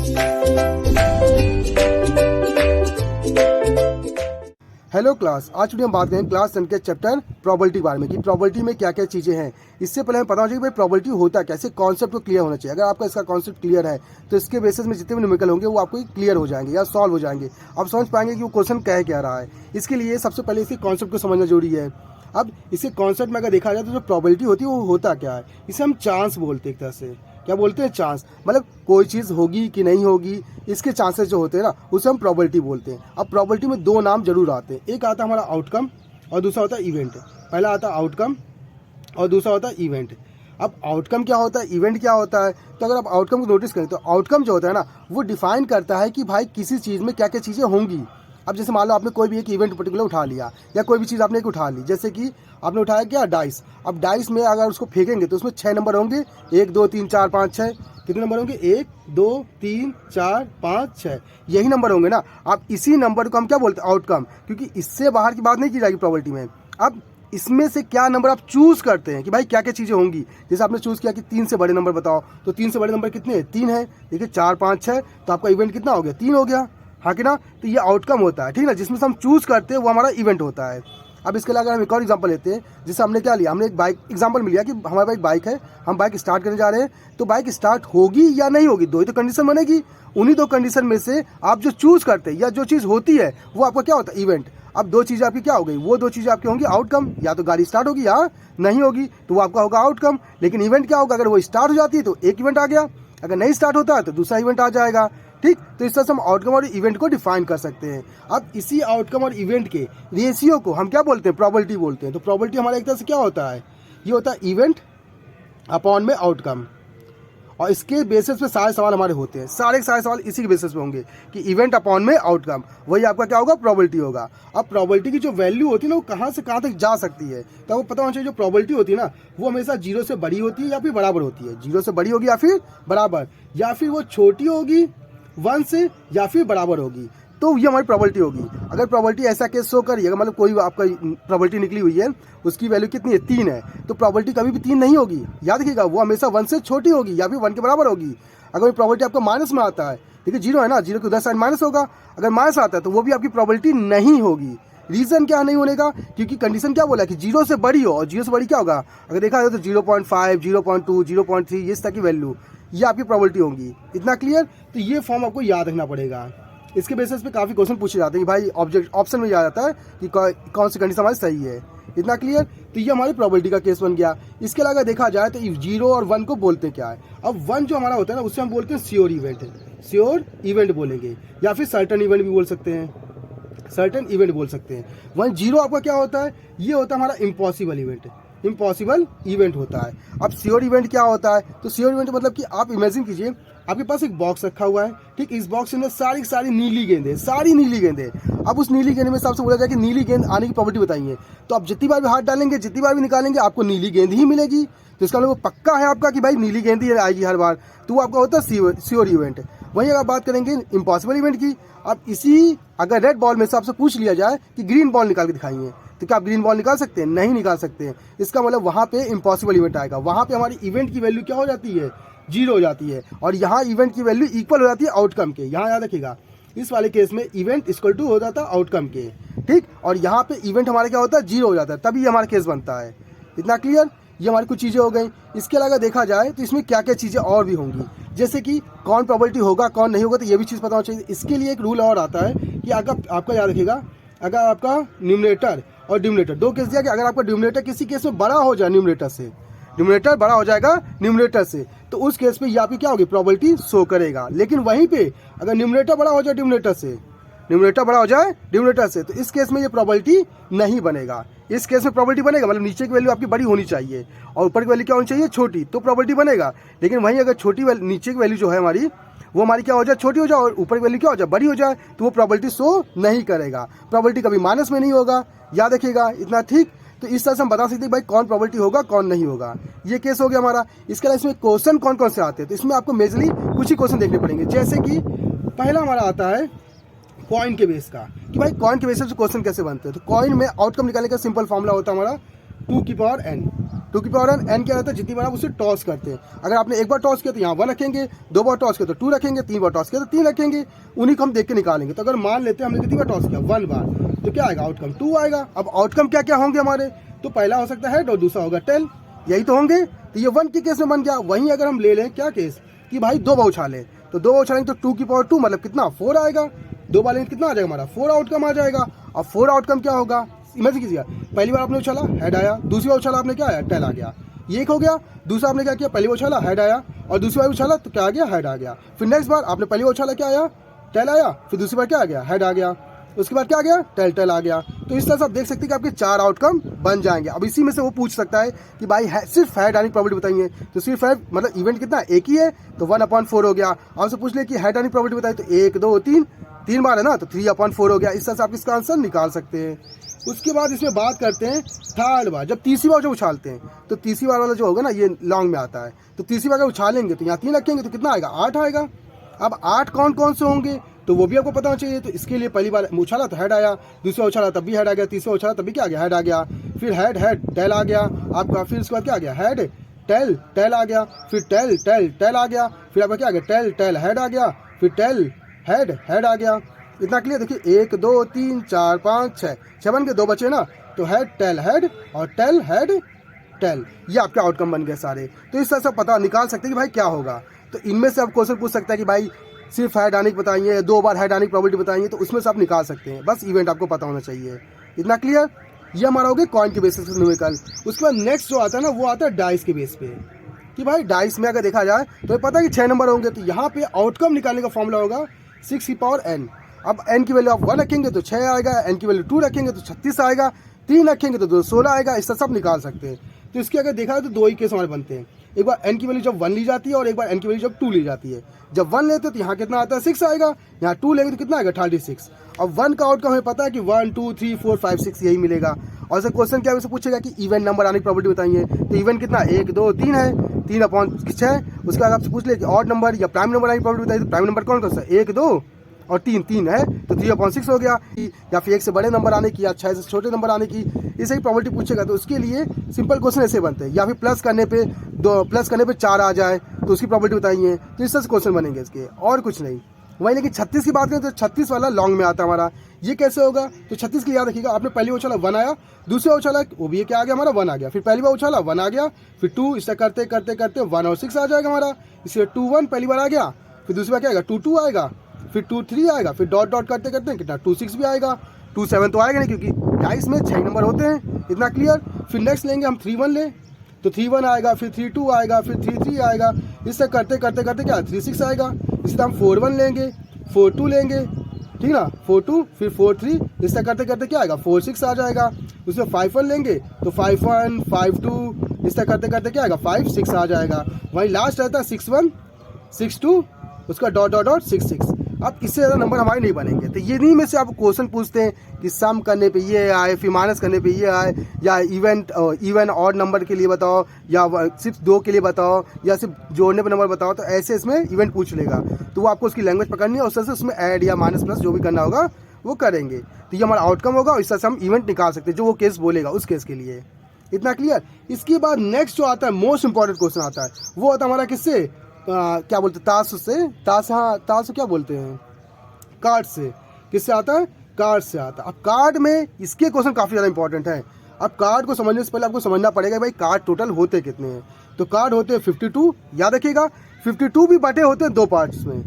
Hello class, आज video हम बात करेंगे क्लास 10 के चैप्टर प्रॉपर्टी के बारे में कि प्रॉपर्टी में क्या क्या चीज़ें हैं। इससे पहले हमें पता होना चाहिए कि भाई प्रॉपर्टी होता क्या, ऐसे कॉन्सेप्ट को क्लियर होना चाहिए। अगर आपका इसका कॉन्सेप्ट क्लियर है तो इसके बेसिस में जितने भी न्यूमेरिकल होंगे वो आपको क्लियर हो जाएंगे या सॉल्व हो जाएंगे। आप समझ पाएंगे कि वो क्वेश्चन कह क्या रहा है। इसके लिए सबसे पहले इसके कॉन्सेप्ट को समझना जरूरी है। अब इसके कॉन्सेप्ट में अगर देखा जाए तो जो प्रॉपर्टी होती है वो होता क्या है, इसे हम चांस बोलते हैं। एक तरह से क्या बोलते हैं, चांस। मतलब कोई चीज़ होगी कि नहीं होगी, इसके चांसेस जो होते हैं ना उसे हम प्रॉपर्टी बोलते हैं। अब प्रॉपर्टी में दो नाम जरूर आते हैं, एक आता है हमारा आउटकम और दूसरा होता है इवेंट। पहला आता है आउटकम और दूसरा होता है इवेंट। अब आउटकम क्या होता है, इवेंट क्या होता है, तो अगर आप आउटकम को नोटिस करें तो आउटकम जो होता है ना वो डिफाइन करता है कि भाई किसी चीज़ में क्या क्या चीज़ें होंगी। अब जैसे मान लो आपने कोई भी एक इवेंट पर्टिकुलर उठा लिया या कोई भी चीज़ आपने एक उठा ली, जैसे कि आपने उठाया क्या, डाइस। अब डाइस में अगर उसको फेंकेंगे तो उसमें 6 नंबर होंगे, 1 2 3 4 5 6। कितने नंबर होंगे, 1 2 3 4 5 6, यही नंबर होंगे ना। अब इसी नंबर को हम क्या बोलते हैं, आउटकम, क्योंकि इससे बाहर की बात नहीं की जाएगी प्रॉपर्टी में। अब इसमें से क्या नंबर आप चूज़ करते हैं कि भाई क्या क्या चीज़ें होंगी। जैसे आपने चूज़ किया कि 3 से बड़े नंबर बताओ, तो 3 से बड़े नंबर कितने हैं, 3 है। देखिए 4 5 6, तो आपका इवेंट कितना हो गया, 3 हो गया, हाँ कि ना। तो ये आउटकम होता है, ठीक है ना, जिसमें से हम चूज़ करते हैं वो हमारा इवेंट होता है। अब इसके अलावा अगर हम एक और एग्जांपल लेते हैं, जैसे हमने क्या लिया, हमने एक बाइक एग्जांपल में लिया कि हमारे पास बाइक है, हम बाइक स्टार्ट करने जा रहे हैं, तो बाइक स्टार्ट होगी या नहीं होगी, दो ही तो कंडीशन बनेगी। उन्हीं दो कंडीशन में से आप जो चूज़ करते हैं या जो चीज़ होती है वो आपका क्या होता है, इवेंट। अब दो चीज़ें आपकी क्या हो गई, वो दो चीज़ें आपकी होंगी आउटकम, या तो गाड़ी स्टार्ट होगी या नहीं होगी, तो वो आपका होगा आउटकम। लेकिन इवेंट क्या होगा, अगर वो स्टार्ट हो जाती है तो एक इवेंट आ गया, अगर नहीं स्टार्ट होता है तो दूसरा इवेंट आ जाएगा, ठीक। तो इस तरह से हम आउटकम और इवेंट को डिफाइन कर सकते हैं। अब इसी आउटकम और इवेंट के रेशियो को हम क्या बोलते हैं, प्रॉपर्टी बोलते हैं। तो प्रॉपर्टी हमारा एक तरह से क्या होता है, ये होता है इवेंट अपॉन में आउटकम, और इसके बेसिस पे सारे सवाल हमारे होते हैं। सारे सवाल इसी के बेसिस पे होंगे कि इवेंट अपॉन में आउटकम, वही आपका क्या होगा, प्रॉपर्टी होगा। अब प्रॉपर्टी की जो वैल्यू होती है ना वो कहाँ से कहाँ तक जा सकती है, तो आपको पता होना चाहिए जो प्रॉपर्टी होती है ना वो हमेशा 0 से बड़ी होती है या फिर बराबर होती है। 0 से बड़ी होगी या फिर बराबर, या फिर वो छोटी होगी 1 से या फिर बराबर होगी, तो ये हमारी प्रॉपर्टी होगी। अगर प्रॉपर्टी ऐसा केस शो करिएगा, मतलब कोई आपका प्रॉपर्टी निकली हुई है उसकी वैल्यू कितनी है, 3 है, तो प्रॉपर्टी कभी भी 3 नहीं होगी, याद रखिएगा, वो हमेशा 1 से छोटी होगी या फिर 1 के बराबर होगी। अगर प्रॉपर्टी आपका माइनस में आता है, देखिए 0 है ना, 0 के उधर साइड माइनस होगा, अगर माइनस आता है तो वो भी आपकी प्रॉपर्टी नहीं होगी। रीज़न क्या नहीं होने का, क्योंकि कंडीशन क्या बोला है कि 0 से बड़ी हो, और 0 से बड़ी क्या होगा, अगर देखा जाए तो 0.5 0.2 0.3 इस तरह की वैल्यू ये आपकी प्रॉपर्टी होंगी। इतना क्लियर, तो ये फॉर्म आपको याद रखना पड़ेगा। इसके बेसिस पे काफ़ी क्वेश्चन पूछे जाते हैं कि भाई ऑब्जेक्ट ऑप्शन में आ जाता है कि कौन सी कंडीशन हमारी सही है। इतना क्लियर, तो ये हमारी प्रॉपर्टी का केस बन गया। इसके अलावा देखा जाए तो 0 और 1 को बोलते हैं क्या है। अब 1 जो हमारा होता है ना उससे हम बोलते हैं श्योर इवेंट, श्योर इवेंट बोलेंगे, या फिर सर्टन इवेंट भी बोल सकते हैं, सर्टन इवेंट बोल सकते हैं। 1 0 आपका क्या होता है, ये होता है हमारा इम्पॉसिबल इवेंट, इम्पॉसिबल इवेंट होता है। अब श्योर इवेंट क्या होता है, तो श्योर इवेंट मतलब कि आप इमेजिन कीजिए आपके पास एक बॉक्स रखा हुआ है, ठीक, इस बॉक्स के अंदर सारी नीली गेंदें, सारी नीली गेंदें। अब उस नीली गेंद में सबसे बोला जाए कि नीली गेंद आने की प्रॉपर्टी बताइए, तो आप जितनी बार भी हाथ डालेंगे, जितनी बार भी निकालेंगे, आपको नीली गेंद ही मिलेगी। तो इसका मतलब वो पक्का है आपका कि भाई नीली गेंद ही आएगी हर बार, तो वो आपका होता है श्योर इवेंट। वहीं अगर बात करेंगे इम्पॉसिबल इवेंट की, अब इसी अगर रेड बॉल में से आपसे पूछ लिया जाए कि ग्रीन बॉल निकाल के दिखाइए, तो क्या आप ग्रीन बॉल निकाल सकते हैं, नहीं निकाल सकते हैं। इसका मतलब वहाँ पे इम्पॉसिबल इवेंट आएगा, वहाँ पे हमारी इवेंट की वैल्यू क्या हो जाती है, 0 हो जाती है, और यहाँ इवेंट की वैल्यू इक्वल हो जाती है आउटकम के। यहाँ याद रखिएगा, इस वाले केस में इवेंट इक्वल टू हो जाता है आउटकम के, ठीक, और यहाँ पे इवेंट हमारा क्या होता है, 0 हो जाता है, तभी हमारा केस बनता है। इतना क्लियर, ये हमारी कुछ चीज़ें हो गई। इसके अलावा देखा जाए तो इसमें क्या क्या चीज़ें और भी होंगी, जैसे कि कौन प्रॉपर्टी होगा कौन नहीं होगा, तो ये भी चीज़ पता होना चाहिए। इसके लिए एक रूल और आता है कि अगर आपका याद रखिएगा, अगर आपका न्यूमरेटर और डिनोमिनेटर, दो केस दिया कि अगर आपका डिनोमिनेटर किसी केस में बड़ा हो जाए न्यूमरेटर से, न्यूमरेटर बड़ा हो जाएगा न्यूमरेटर से, तो उस केस पे ये आपकी क्या होगी, प्रॉपर्टी शो करेगा। लेकिन वहीं पे अगर न्यूमरेटर बड़ा हो जाए डिनोमिनेटर से, न्यूमरेटर बड़ा हो जाए डिनोमिनेटर से, तो इस केस में ये प्रॉपर्टी नहीं बनेगा। इस केस में प्रॉपर्टी बनेगा, मतलब नीचे की वैल्यू आपकी बड़ी होनी चाहिए और ऊपर की वैल्यू क्या होनी चाहिए, छोटी, तो प्रॉपर्टी बनेगा। लेकिन वहीं अगर छोटी नीचे की वैल्यू जो है हमारी, वो हमारी क्या हो जाए, छोटी हो जाए, और ऊपर की वैल्यू क्या हो जाए, बड़ी हो जाए, तो वो प्रॉपर्टी शो नहीं करेगा। प्रॉपर्टी कभी माइनस में नहीं होगा, याद रखिएगा, इतना ठीक। तो इस तरह से हम बता सकते हैं भाई कौन प्रॉपर्टी होगा कौन नहीं होगा। ये केस हो गया हमारा। इसके अलावा इसमें क्वेश्चन कौन कौन से आते हैं, तो इसमें आपको मेजरली कुछ ही क्वेश्चन देखने पड़ेंगे। जैसे कि पहला हमारा आता है कॉइन के बेस का, कि भाई कॉइन के बेस से क्वेश्चन कैसे बनते हैं। तो कॉइन में आउटकम निकालने का सिंपल फॉर्मूला होता है हमारा 2 की पावर n, 2 की पावर n क्या रहता है, जितनी बार आप उसे टॉस करते हैं। अगर आपने एक बार टॉस किया तो यहाँ 1 रखेंगे, 2 बार टॉस किया तो 2 रखेंगे, 3 बार टॉस किया तो 3 रखेंगे, उन्हीं को हम देख के निकालेंगे। तो अगर मान लेते हैं हमने कितनी बार टॉस किया, 1 बार, तो क्या आएगा, आउटकम 2 आएगा। अब आउटकम क्या क्या होंगे हमारे, तो पहला हो सकता है हेड और दूसरा होगा टेल, यही तो होंगे। तो ये 1 के केस में बन गया। वहीं अगर हम ले लें क्या केस कि भाई 2 बार उछालें, तो 2 बार उछालेंगे तो 2 की पावर 2 मतलब कितना, 4 आएगा। 2 बार लेंगे कितना आ जाएगा हमारा, 4 आउटकम आ जाएगा। और 4 आउटकम क्या होगा, इमेजिन कीजिएगा, पहली बार आपने उछाला हेड आया, दूसरी बार उछाला आपने क्या आया, टेल आ गया, ये एक हो गया। दूसरा आपने क्या किया, पहली बार उछाला हेड आया और दूसरी बार उछाला तो क्या आ गया, हेड आ गया। फिर नेक्स्ट बार आपने पहली बार उछाला क्या आया, टेल आया, फिर दूसरी बार क्या आ गया, हेड आ गया, उसके बाद क्या आ गया, टेल टेल आ गया। तो इस तरह से आप देख सकते हैं कि आपके 4 आउटकम बन जाएंगे। अब इसी में से वो पूछ सकता है कि भाई सिर्फ हेड आने की प्रोबेबिलिटी बताइए, तो सिर्फ हेड मतलब इवेंट कितना एक ही है तो 1/4 हो गया। आपसे पूछ ले कि हेड आने की प्रोबेबिलिटी बताइए, तो 1 2 3 बार है ना, तो 3/4 हो गया। इस तरह से आप इसका आंसर निकाल सकते हैं। उसके बाद इसमें बात करते हैं थर्ड बार, जब तीसरी बार जो उछालते हैं, तो तीसरी बार वाला जो होगा ना ये लॉन्ग में आता है। तो तीसरी बार अगर उछालेंगे तो यहाँ 3 रखेंगे तो कितना आएगा, 8 आएगा। अब 8 कौन कौन से होंगे तो वो भी आपको पता होना चाहिए। तो इसके लिए पहली बार उछाला तो हेड आया, दूसरा उछाला तब भी हेड आ गया, तीसरा उछाला तब भी क्या आ गया, हेड आ गया। फिर हेड हेड टेल आ गया आपका, फिर उसके बाद क्या आ गया, हेड टेल टेल आ गया, फिर टेल टेल टेल आ गया, फिर आपका क्या आ गया, टेल टेल हेड आ गया, फिर टेल हेड हेड आ गया। इतना क्लियर, देखिए 1 2 3 4 5 6 बन के 2 बचे ना, तो हेड और टेल हेड टेल, ये आपके आउटकम बन गए सारे। तो इस तरह से पता निकाल सकते हैं कि भाई क्या होगा। तो इनमें से आप क्वेश्चन पूछ सकते हैं कि भाई सिर्फ हेड आने की बताइए, 2 बार हेड आने की प्रोबेबिलिटी बताइए, तो उसमें से आप निकाल सकते हैं। बस इवेंट आपको पता होना चाहिए। इतना क्लियर, ये हमारा हो गया कॉइन के बेसिस पे न्यूमेरिकल। उसके बाद नेक्स्ट जो आता है ना वो आता है डाइस के बेस पे, कि भाई डाइस में अगर देखा जाए तो पता है कि 6 नंबर होंगे, तो यहाँ पे आउटकम निकालने का फॉर्मूला होगा 6 की पावर n। अब n की वैल्यू आप 1 रखेंगे तो 6 आएगा, n की वैल्यू 2 रखेंगे तो 36 आएगा, 3 रखेंगे तो 16 आएगा। इस तरह सब निकाल सकते हैं। तो इसके अगर देखा जाए तो 2 ही केस हमारे बनते हैं, एक बार n की वैल्यू जब 1 ली जाती है और एक बार n की वैल्यू जब 2 ली जाती है। जब 1 लेते हैं तो यहाँ कितना आता है, 6 आएगा, यहाँ 2 लेंगे तो कितना आएगा, 36। अब 1 का आउटकम हमें पता है कि 1 2 3 4 5 6 यही मिलेगा। और सर क्वेश्चन क्या है, पूछेगा कि इवेंट नंबर आने की प्रोबेबिलिटी बताइए, तो इवेंट कितना 1 2 3 है, 3/6। उसके बाद आपसे पूछ ले कि ऑड नंबर या प्राइम नंबर आने की प्रोबेबिलिटी बताइए, तो प्राइम नंबर कौन कौन सा, 1 2 और 3 है, तो 3/6 हो गया। या फिर 1 से बड़े नंबर आने की या 6 से छोटे नंबर आने की, इसे ही प्रोबेबिलिटी पूछेगा। तो उसके लिए सिंपल क्वेश्चन ऐसे बनते हैं, या फिर प्लस करने पे 4 आ जाए तो उसकी प्रोबेबिलिटी बताइए। तो इस तरह से क्वेश्चन बनेंगे इसके, और कुछ नहीं। वहीं लेकिन 36 की बात करें तो 36 वाला लॉन्ग में आता है हमारा। ये कैसे होगा, तो 36 की याद रखिएगा, आपने पहली उछाला 1 आया, दूसरा उछाला वो भी क्या आ गया हमारा, 1 आ गया, फिर पहली बार उछाला 1 आ गया, फिर 2, इस तरह करते करते करते 1 और 6 आ जाएगा हमारा। इसलिए 2 1 पहली बार आ गया, फिर दूसरी बार क्या आएगा, 2 2 आएगा, फिर 2 3 आएगा, फिर डॉट डॉट करते करते कितना 2 6 भी आएगा, 2 7 तो आएगा नहीं क्योंकि डाइस में 6 नंबर होते हैं। इतना क्लियर। फिर नेक्स्ट लेंगे हम 3 1 ले, तो 3 1 आएगा, फिर 3 2 आएगा, फिर 3 3 आएगा, इससे करते करते करते क्या 3 6 आएगा। इसी तरह हम 4 1 लेंगे, 4 2 लेंगे, ठीक ना, 4 2 फिर 4 3, इससे करते करते क्या आएगा 4 6 आ जाएगा। उसमें 5 1 लेंगे तो 5 1 5 2, इससे करते करते क्या आएगा 5 6 आ जाएगा। वहीं लास्ट रहता है 6 1 6 2, उसका डॉट डॉट डॉट 6 6। अब इससे ज़्यादा नंबर हमारे नहीं बनेंगे। तो ये नहीं में से आप क्वेश्चन पूछते हैं कि सम करने पे ये आए, फिर माइनस करने पे ये आए, या इवन ऑड नंबर के लिए बताओ, या सिर्फ 2 के लिए बताओ, या सिर्फ जोड़ने पे नंबर बताओ। तो ऐसे इसमें इवेंट पूछ लेगा, तो वो आपको उसकी लैंग्वेज पकड़नी है, उस तरह से उसमें ऐड या माइनस प्लस जो भी करना होगा वो करेंगे। तो ये हमारा आउटकम होगा और इस तरह से हम इवेंट निकाल सकते हैं, जो वो केस बोलेगा उस केस के लिए। इतना क्लियर। इसके बाद नेक्स्ट जो आता है मोस्ट इंपॉर्टेंट क्वेश्चन आता है, वो आता है हमारा किससे, क्या बोलते हैं, ताश से, हाँ ताश से क्या बोलते हैं, कार्ड से। किससे आता है, कार्ड से आता है। अब कार्ड में इसके क्वेश्चन काफ़ी ज़्यादा इंपॉर्टेंट है। अब कार्ड को समझने से पहले आपको समझना पड़ेगा भाई कार्ड टोटल होते कितने हैं। तो कार्ड होते हैं 52, याद रखिएगा 52 भी बटे होते हैं 2 पार्ट्स में।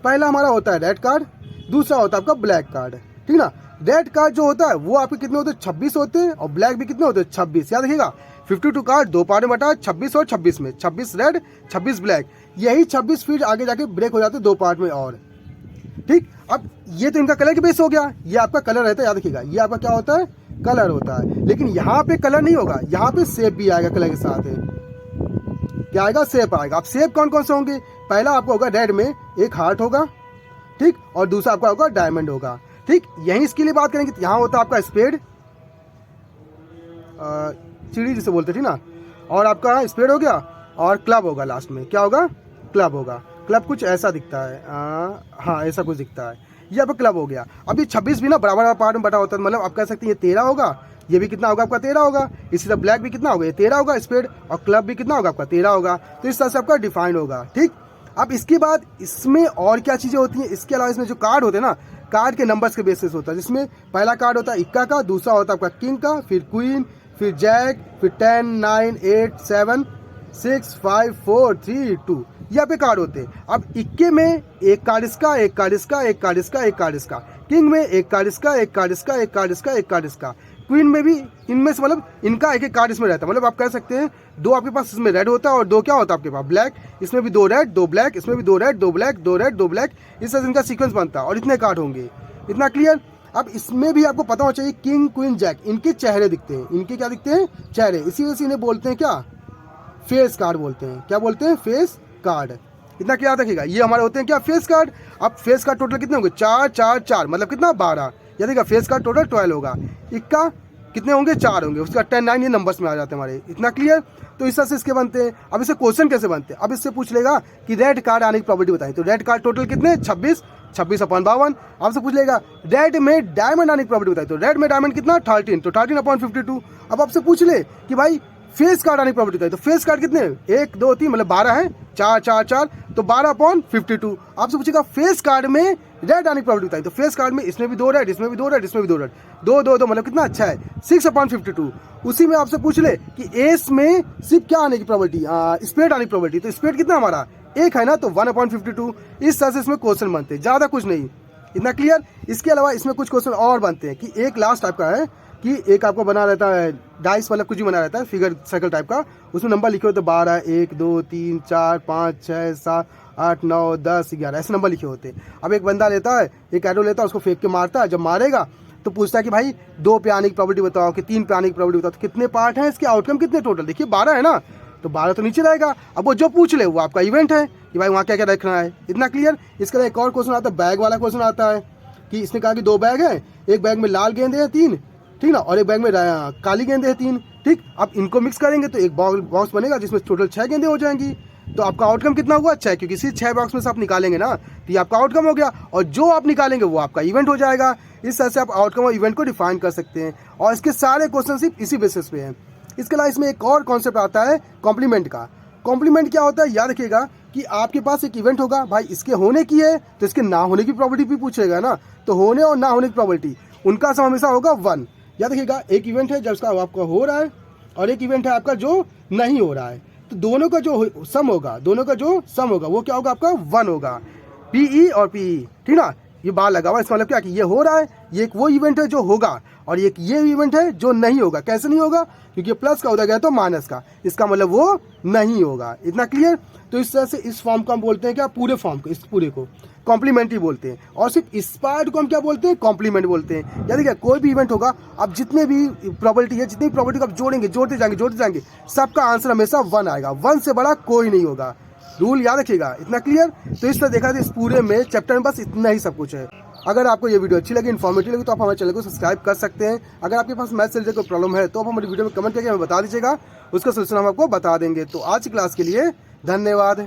पहला हमारा होता है रेड कार्ड, दूसरा होता है आपका ब्लैक कार्ड, ठीक ना। रेड कार्ड जो होता है वो आपके कितने होते हैं, 26 होते हैं, और ब्लैक भी कितने होते हैं, 26। याद रखिएगा 52 कार्ड 2 पार्ट में बटा है, 26 और 26 में, 26 रेड 26 ब्लैक। यही 26 फिर आगे जाके ब्रेक हो जाते हैं 2 पार्ट में और, ठीक। अब ये तो इनका कलर के बेस हो गया, ये आपका कलर रहता है, याद रखिएगा ये आपका क्या होता है, कलर होता है। लेकिन यहाँ पे कलर नहीं होगा, यहाँ पे शेप भी आएगा कलर के साथ है। क्या आएगा, शेप आएगा। अब शेप कौन कौन से होंगे, पहला आपको होगा रेड में एक हार्ट होगा, ठीक, और दूसरा आपका होगा डायमंड होगा, ठीक। यही इसके लिए बात करेंगे, यहाँ होता है आपका स्पेड, चिड़ी जिसे बोलते हैं, ठीक ना, और आपका स्पेड हो गया, और क्लब होगा लास्ट में, क्या होगा, क्लब होगा। क्लब कुछ ऐसा दिखता है, हाँ ऐसा कुछ दिखता है, ये आपका क्लब हो गया। अभी 26 भी ना बराबर पार्ट में बटा होता है, मतलब आप कह सकते हैं ये 13 होगा, ये भी कितना होगा आपका 13 होगा। इसी तरह ब्लैक भी कितना होगा, ये 13 होगा स्पेड, और क्लब भी कितना होगा आपका 13 होगा। तो इस तरह से आपका डिफाइंड होगा। ठीक, अब इसके बाद इसमें और क्या चीज़ें होती हैं, इसके अलावा इसमें जो कार्ड होते हैं ना, कार्ड के नंबर्स के बेसिस होता है, जिसमें पहला कार्ड होता है इक्का का, दूसरा होता है आपका किंग का, फिर क्वीन, फिर जैक, फिर 10, 9, 8, 7, 6, 5, 4, 3, 2, यहाँ पे कार्ड होते हैं। अब इक्के में एक कार्ड इसका, एक कार्ड इसका, एक कार्ड इसका, एक कार्ड इसका, किंग में एक कार्ड इसका, एक कार्ड इसका, एक कार्ड इसका, एक कार्ड इसका, क्वीन में भी इनमें से मतलब इनका एक एक कार्ड इसमें रहता है। मतलब आप कह सकते हैं 2 आपके पास इसमें रेड होता है और 2 क्या होता है आपके पास ब्लैक, इसमें भी 2 रेड 2 ब्लैक, इसमें भी 2 रेड 2 ब्लैक, 2 रेड 2 ब्लैक, इस तरह से इनका सीक्वेंस बनता है और इतने कार्ड होंगे। इतना क्लियर। अब इसमें भी आपको पता होना चाहिए किंग क्वीन जैक इनके चेहरे दिखते हैं, इनके क्या दिखते हैं, चेहरे। इसी वजह से इन्हें बोलते हैं क्या, फेस कार्ड बोलते हैं। क्या बोलते हैं, फेस कार्ड। इतना क्या रखिएगा, ये हमारे होते हैं क्या, फेस कार्ड। अब फेस कार्ड टोटल कितने होंगे, 4 4 4, मतलब कितना 12, या देखिएगा फेस कार्ड टोटल 12 होगा। इक्का कितने होंगे, 4 होंगे, उसका 10 9 ये नंबर्स में आ जाते हैं हमारे। इतना क्लियर। तो इस तरह से इसके बनते हैं। अब इससे क्वेश्चन कैसे बनते हैं, अब इससे पूछ लेगा कि रेड कार्ड आने की प्रॉपर्टी बताइए। तो रेड कार्ड टोटल कितने, 26, 26/52। आपसे पूछ लेगा रेड में डायमंड आने की प्रॉपर्टी बताइए। तो रेड में डायमंड कितना, 13, तो 13/52। अब आपसे पूछ ले कि भाई फेस कार्ड आने की प्रॉपर्टी बताइए। तो फेस कार्ड कितने, 1 2 3 मतलब 12 है, 4 4 4, तो 12/52। आपसे पूछेगा फेस कार्ड में रेड आने की प्रॉपर्टी बताइए। तो फेस कार्ड में इसमें भी 2 रेड, इसमें भी 2 रेड, इसमें भी 2 रेड, 2 2 2 मतलब कितना अच्छा है, 6/52। उसी में आपसे पूछ ले कि एस में सिर्फ क्या आने की प्रॉपर्टी, स्पेड आने की प्रॉपर्टी। तो स्पेड कितना हमारा 1 है ना, तो 1/52। इस तरह से इसमें क्वेश्चन बनते हैं, ज़्यादा कुछ नहीं। इतना क्लियर। इसके अलावा इसमें कुछ क्वेश्चन और बनते हैं कि एक लास्ट टाइप का है कि एक आपको बना रहता है डाइस वाला, कुछ भी बना रहता है फिगर सर्कल टाइप का, उसमें नंबर लिखे होते हैं 12, 1 2 3 4 5 6 7 8 9 10 11, ऐसे नंबर लिखे होते हैं। अब एक बंदा लेता है, एक एरो लेता है, उसको फेंक के मारता है। जब मारेगा तो पूछता है कि भाई 2 पे आने की प्रॉपर्टी बताओ, कि 3 पे आने की प्रॉपर्टी बताओ। तो कितने पार्ट हैं इसके, आउटकम कितने टोटल, देखिए 12 है ना, तो 12 तो नीचे रहेगा। अब वो जो पूछ ले वो आपका इवेंट है कि भाई वहाँ क्या क्या रखना है। इतना क्लियर। इसके लिए एक और क्वेश्चन आता है, बैग वाला क्वेश्चन आता है कि इसने कहा कि 2 बैग है, एक बैग में लाल गेंदे हैं 3, ठीक ना, और एक बैग में काली गेंदे हैं 3। ठीक, अब इनको मिक्स करेंगे तो एक बॉक्स बनेगा जिसमें टोटल 6 गेंदे हो जाएंगी। तो आपका आउटकम कितना हुआ, 6, क्योंकि इसी 6 बॉक्स में से आप निकालेंगे ना, तो ये आपका आउटकम हो गया, और जो आप निकालेंगे वो आपका इवेंट हो जाएगा। इस तरह से आप आउटकम और इवेंट को डिफाइन कर सकते हैं, और इसके सारे क्वेश्चन सिर्फ इसी बेसिस पे हैं। इसके अलावा इसमें एक और कॉन्सेप्ट आता है कॉम्प्लीमेंट का। कॉम्प्लीमेंट क्या होता है, याद रखिएगा कि आपके पास एक इवेंट होगा, भाई इसके होने की है तो इसके ना होने की प्रॉपर्टी भी पूछेगा ना, तो होने और ना होने की प्रॉपर्टी उनका सम हमेशा होगा 1। याद रखिएगा, एक इवेंट है जब उसका आपका हो रहा है, और एक इवेंट है आपका जो नहीं हो रहा है, तो दोनों का जो सम होगा, दोनों का जो सम होगा वो क्या होगा, आपका 1 होगा। PE और PE, ठीक ना, ये बार लगा हुआ, इसका मतलब क्या कि ये हो रहा है, ये एक वो इवेंट है जो होगा, और एक ये इवेंट है जो नहीं होगा। कैसे नहीं होगा, क्योंकि प्लस का उधर गया तो माइनस का, इसका मतलब वो नहीं होगा। इतना क्लियर। तो इस तरह से इस फॉर्म को हम बोलते हैं क्या, पूरे फॉर्म को, इस पूरे को कॉम्प्लीमेंट्री बोलते हैं, और सिर्फ इस पार्ट को हम क्या बोलते हैं, कॉम्प्लीमेंट बोलते हैं। यानी क्या, कोई भी इवेंट होगा, अब जितने भी प्रॉपर्टी है, जितनी प्रॉपर्टी को आप जोड़ेंगे, जोड़ते जाएंगे, सबका आंसर हमेशा 1 आएगा। 1 से बड़ा कोई नहीं होगा। रूल याद रखिएगा। इतना क्लियर। तो इस तरह देखा जाए इस पूरे में चैप्टर में बस इतना ही सब कुछ है। अगर आपको ये वीडियो अच्छी लगी, इन्फॉर्मेटिव लगी, तो आप हमारे चैनल को सब्सक्राइब कर सकते हैं। अगर आपके पास मैथ से रिलेटेड कोई प्रॉब्लम है तो आप हमारी वीडियो में कमेंट करके हमें बता दीजिएगा, उसका सोल्यूशन हम आपको बता देंगे। तो आज की क्लास के लिए धन्यवाद।